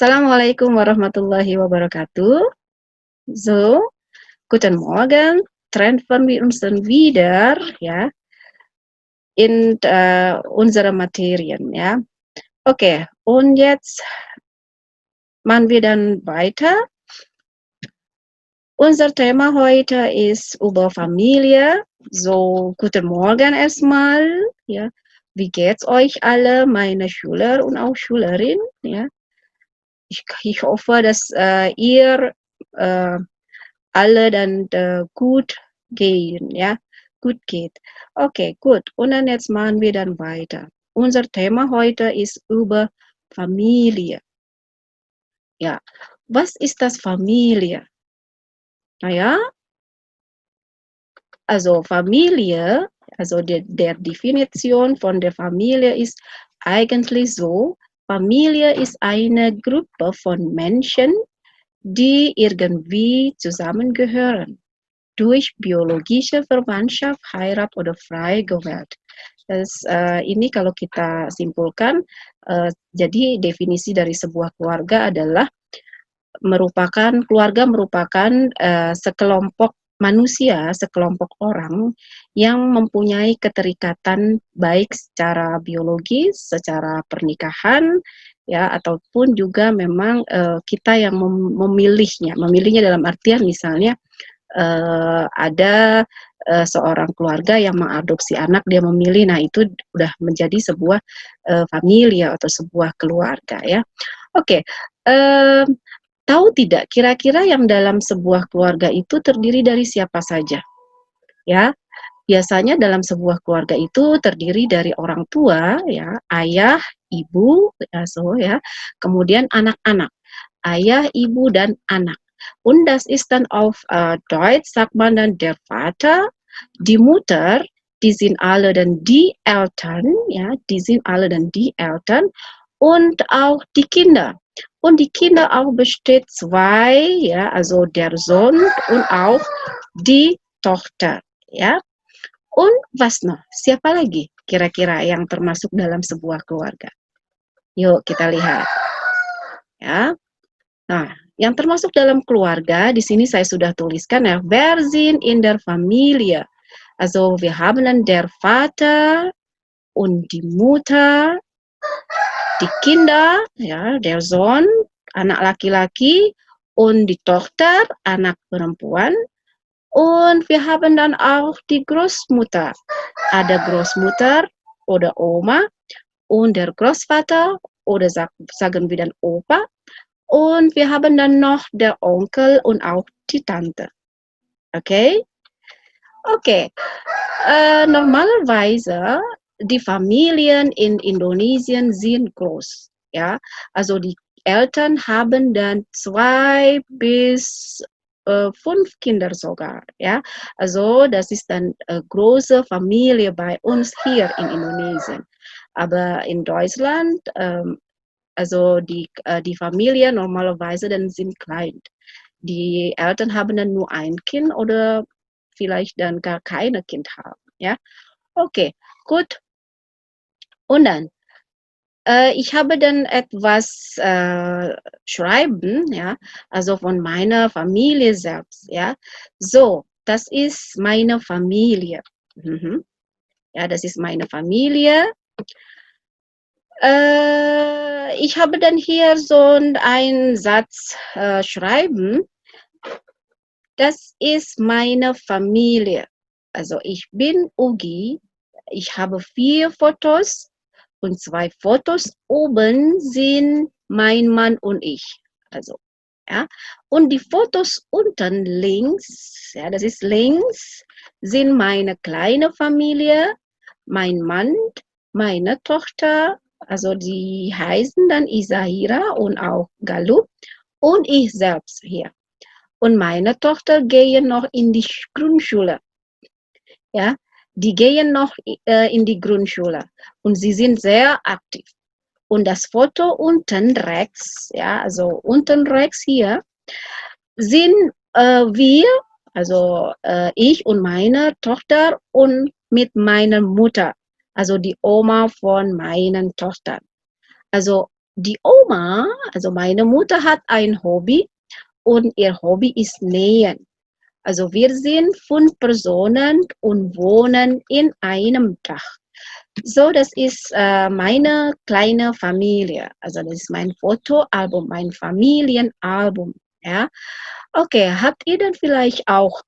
Assalamualaikum warahmatullahi wabarakatuh. So, guten Morgen. Treffen wir uns dann wieder, ja, in unsere Materien, ja. Okay, und jetzt machen wir dann weiter. Unser Thema heute ist über Familie. So, guten Morgen erstmal, ja. Wie geht's euch alle, meine Schüler und auch Schülerinnen, ja? Ich hoffe, dass ihr äh, alle dann gut gehen, ja, gut geht. Okay, gut. Und dann jetzt machen wir dann weiter. Unser Thema heute ist über Familie. Ja, was ist das Familie? Naja, also Familie, also der Definition von der Familie ist eigentlich so, Familie ist eine Gruppe von Menschen, die irgendwie zusammengehören. Durch biologische Verwandtschaft, Heirat oder frei gewählt. Ini kalau kita simpulkan, jadi definisi dari sebuah keluarga adalah keluarga merupakan sekelompok manusia, sekelompok orang yang mempunyai keterikatan baik secara biologis, secara pernikahan, ya, ataupun juga memang kita yang memilihnya dalam artian misalnya ada seorang keluarga yang mengadopsi anak, dia memilih, nah itu udah menjadi sebuah familia atau sebuah keluarga, ya. Oke, tahu tidak kira-kira yang dalam sebuah keluarga itu terdiri dari siapa saja? Ya, biasanya dalam sebuah keluarga itu terdiri dari orang tua, ya, ayah, ibu, ya, kemudian anak-anak, ayah, ibu, dan anak. Und das ist dann auf Deutsch, sagt man dann der Vater, die Mutter, die sind alle dann die Eltern, ja, die sind alle dann die Eltern und auch die Kinder. Und die Kinder auch besteht zwei, ja, also der Sohn und auch die Tochter, ya. Und was noch? Siapa lagi kira-kira yang termasuk dalam sebuah keluarga? Yuk kita lihat, ya. Nah, yang termasuk dalam keluarga di sini saya sudah tuliskan ya, wer sind in der Familie. Also wir haben dann der Vater und die Mutter, die Kinder, ya, der Sohn, anak laki-laki, und die Tochter, anak perempuan, und wir haben dann auch die Großmutter. Ada Großmutter oder Oma und der Großvater oder sagen wir dann Opa, und wir haben dann noch der Onkel und auch die Tante. Okay? Okay. Normalerweise die Familien in Indonesien sind groß. Ja, also die Eltern haben dann 2 bis 5 Kinder sogar. Ja, also das ist dann eine große Familie bei uns hier in Indonesien. Aber in Deutschland, also die Familie normalerweise dann sind klein. Die Eltern haben dann nur ein Kind oder vielleicht dann gar keine Kind haben. Ja, okay, gut. Und dann, ich habe dann etwas schreiben, ja, also von meiner Familie selbst, ja. So, das ist meine Familie. Mhm. Ja, das ist meine Familie. Ich habe dann hier so einen Satz schreiben. Das ist meine Familie. Also ich bin Ugi. Ich habe 4 Fotos und 2 Fotos oben sind mein Mann und ich. Also, ja. Und die Fotos unten links, ja, das ist links, sind meine kleine Familie, mein Mann, meine Tochter, also die heißen dann Isahira und auch Galup und ich selbst hier. Und meine Tochter gehen noch in die Grundschule. Ja, die gehen noch in die Grundschule und sie sind sehr aktiv. Und das Foto unten rechts, ja, also unten rechts hier, sind wir, also ich und meine Tochter und mit meiner Mutter, also die Oma von meinen Tochtern. Also Die Oma, also meine Mutter hat ein Hobby und ihr Hobby ist Nähen. Also wir sind 5 Personen und wohnen in einem Dach. So, das ist meine kleine Familie. Also das ist mein Fotoalbum, mein Familienalbum. Ja, okay. Habt ihr denn vielleicht auch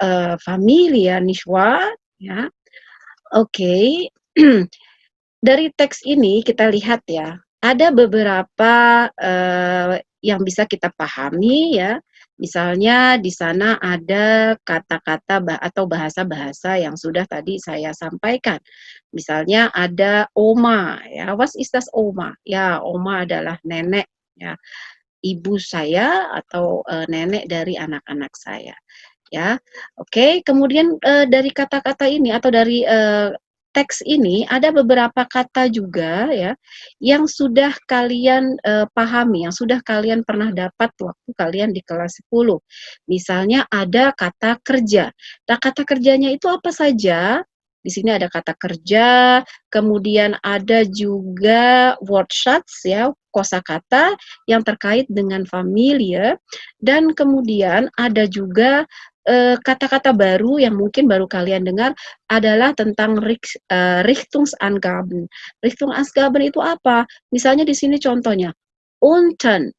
Familie, nicht wahr? Ja, okay. Dari teks ini kita lihat ya, ada beberapa yang bisa kita pahami ya. Misalnya di sana ada kata-kata atau bahasa-bahasa yang sudah tadi saya sampaikan. Misalnya ada oma ya, was ist das oma? Ya, oma adalah nenek ya, ibu saya atau nenek dari anak-anak saya. Ya, oke. Kemudian dari kata-kata ini atau dari teks ini ada beberapa kata juga ya yang sudah kalian pahami, yang sudah kalian pernah dapat waktu kalian di kelas 10. Misalnya ada kata kerja. Nah, kata kerjanya itu apa saja? Di sini ada kata kerja, kemudian ada juga word shots ya, kosakata yang terkait dengan familia, dan kemudian ada juga kata-kata baru yang mungkin baru kalian dengar adalah tentang Richtungsangaben. Richtungsangaben itu apa? Misalnya di sini contohnya, unten,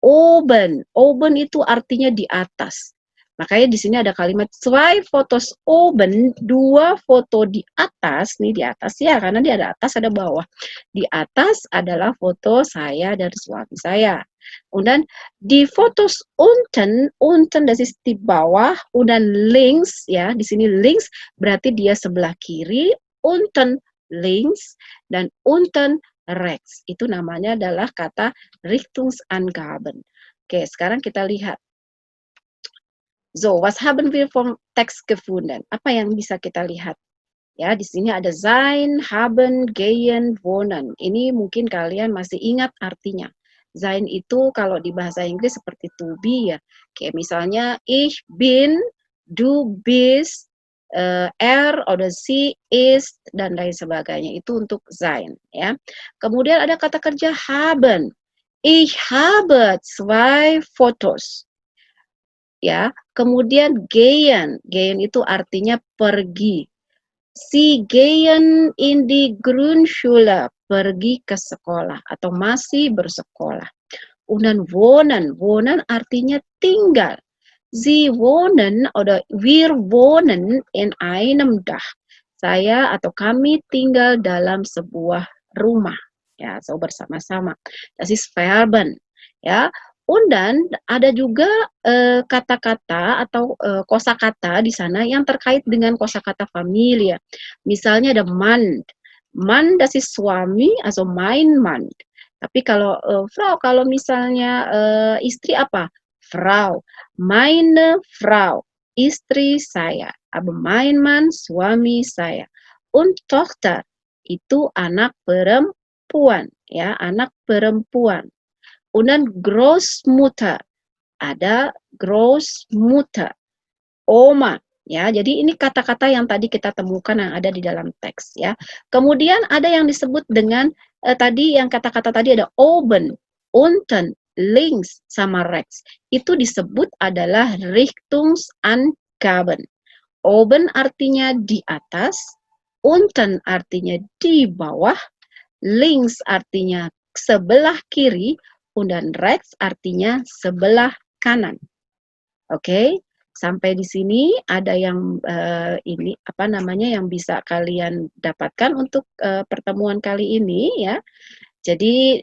oben. Oben itu artinya di atas. Makanya di sini ada kalimat zwei Fotos oben, 2 foto di atas, nih di atas ya, karena di ada atas ada bawah. Di atas adalah foto saya dan suami saya. Und dann die Fotos unten, unten das ist di bawah, und dann links ya, di sini links berarti dia sebelah kiri, unten links dan unten rechts. Itu namanya adalah kata Richtungsangaben. Oke, sekarang kita lihat. So, was haben wir vom Text gefunden? Apa yang bisa kita lihat? Ya, di sini ada sein, haben, gehen, wohnen. Ini mungkin kalian masih ingat artinya. Sein itu kalau di bahasa Inggris seperti to be ya. Kayak misalnya ich bin, du bist, er oder sie ist dan lain sebagainya. Itu untuk sein ya. Kemudian ada kata kerja haben. Ich habe 2 Fotos. Ya, kemudian gehen. Gehen itu artinya pergi. Sie gehen in die Grundschule, pergi ke sekolah atau masih bersekolah. Und dann wohnen, wohnen artinya tinggal. Sie wohnen oder wir wohnen in einem Dach. Saya atau kami tinggal dalam sebuah rumah. Ya, so bersama-sama. Das ist Verben. Ya, und dann ada juga kata-kata atau kosakata di sana yang terkait dengan kosakata familia. Misalnya ada Mann. Mann das ist suami, also mein Mann. Tapi kalau Frau, kalau misalnya istri apa? Frau. Meine Frau. Istri saya. Aber mein Mann, suami saya. Und Tochter itu anak perempuan, ya, anak perempuan. Und dann Großmutter, ada Großmutter, oma, ya. Jadi ini kata-kata yang tadi kita temukan yang ada di dalam teks, ya. Kemudian ada yang disebut dengan tadi yang kata-kata tadi ada oben, unten, links, sama rechts. Itu disebut adalah Richtungsangaben. Oben artinya di atas, unten artinya di bawah, links artinya sebelah kiri, dan rechts artinya sebelah kanan. Oke, sampai di sini ada yang ini apa namanya yang bisa kalian dapatkan untuk pertemuan kali ini ya. Jadi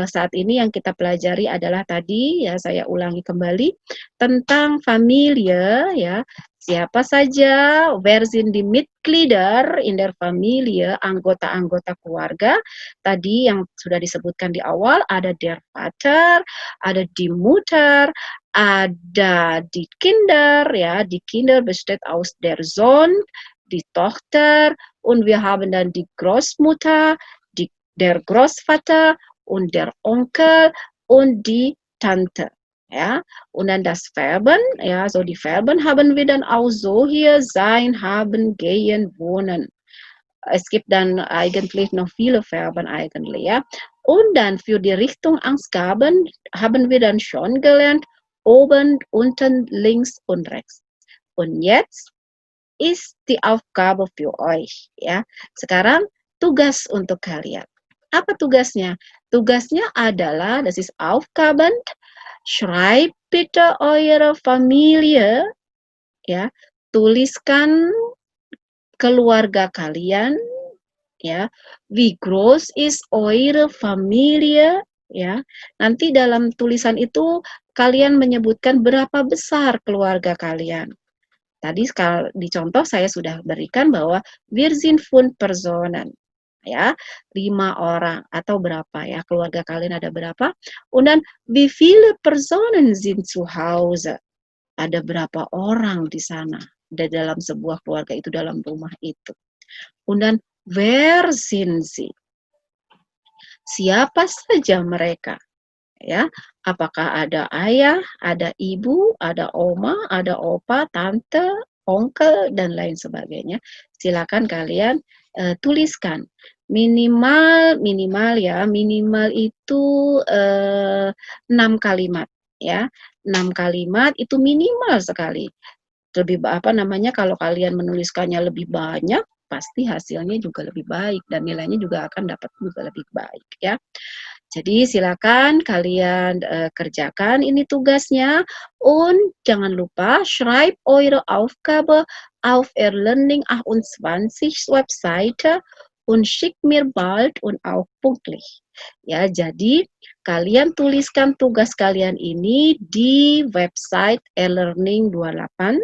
saat ini yang kita pelajari adalah tadi ya, saya ulangi kembali tentang familie ya. Siapa saja, wer sind die Mitglieder in der Familie, anggota-anggota keluarga. Tadi yang sudah disebutkan di awal ada der Vater, ada die Mutter, ada die Kinder ya. Die Kinder besteht aus der Sohn, die Tochter und wir haben dann die Großmutter, der Großvater und der Onkel und die Tante. Ja, und dann das Verben, ja, so die Verben haben wir dann auch so hier, sein, haben, gehen, wohnen. Es gibt dann eigentlich noch viele Verben eigentlich, ja. Und dann für die Richtungsangaben haben wir dann schon gelernt, oben, unten, links und rechts. Und jetzt ist die Aufgabe für euch, ya. Sekarang tugas untuk kalian. Apa tugasnya? Tugasnya adalah, das ist Aufgaben, schreibt bitte eure Familie, ya. Tuliskan keluarga kalian, ya. Wie groß ist eure Familie, ya. Nanti dalam tulisan itu kalian menyebutkan berapa besar keluarga kalian. Tadi di contoh saya sudah berikan bahwa wir sind 5 Personen, ya, 5 orang atau berapa ya, keluarga kalian ada berapa? Und dann wie viele Personen sind zu Hause? Ada berapa orang di sana, di dalam sebuah keluarga itu, dalam rumah itu. Und dann wer sind sie? Siapa saja mereka? Ya, apakah ada ayah, ada ibu, ada oma, ada opa, tante, onkel, dan lain sebagainya. Silakan kalian tuliskan. Minimal itu 6 kalimat, ya. 6 kalimat itu minimal sekali. Kalau kalian menuliskannya lebih banyak, pasti hasilnya juga lebih baik dan nilainya juga akan dapat juga lebih baik, ya. Jadi silakan kalian kerjakan ini tugasnya. Und jangan lupa, schreib eure Aufgabe auf Erlearning28 Webseite und schickt mir bald und auch pünktlich. Ya, jadi kalian tuliskan tugas kalian ini di website Erlearning28.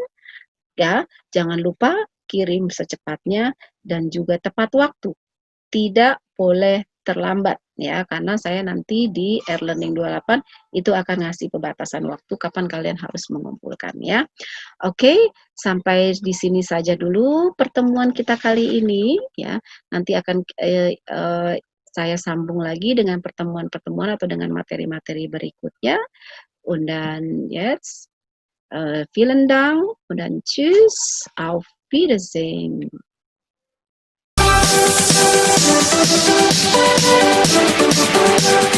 Ya, jangan lupa kirim secepatnya dan juga tepat waktu. Tidak boleh terlambat, ya, karena saya nanti di Erlearning 28 itu akan ngasih pembatasan waktu kapan kalian harus mengumpulkan, ya. Oke, sampai di sini saja dulu pertemuan kita kali ini, ya. Nanti akan saya sambung lagi dengan pertemuan-pertemuan atau dengan materi-materi berikutnya. Und dann jetzt vielen Dank und dann tschüss, auf Wiedersehen. Thank you.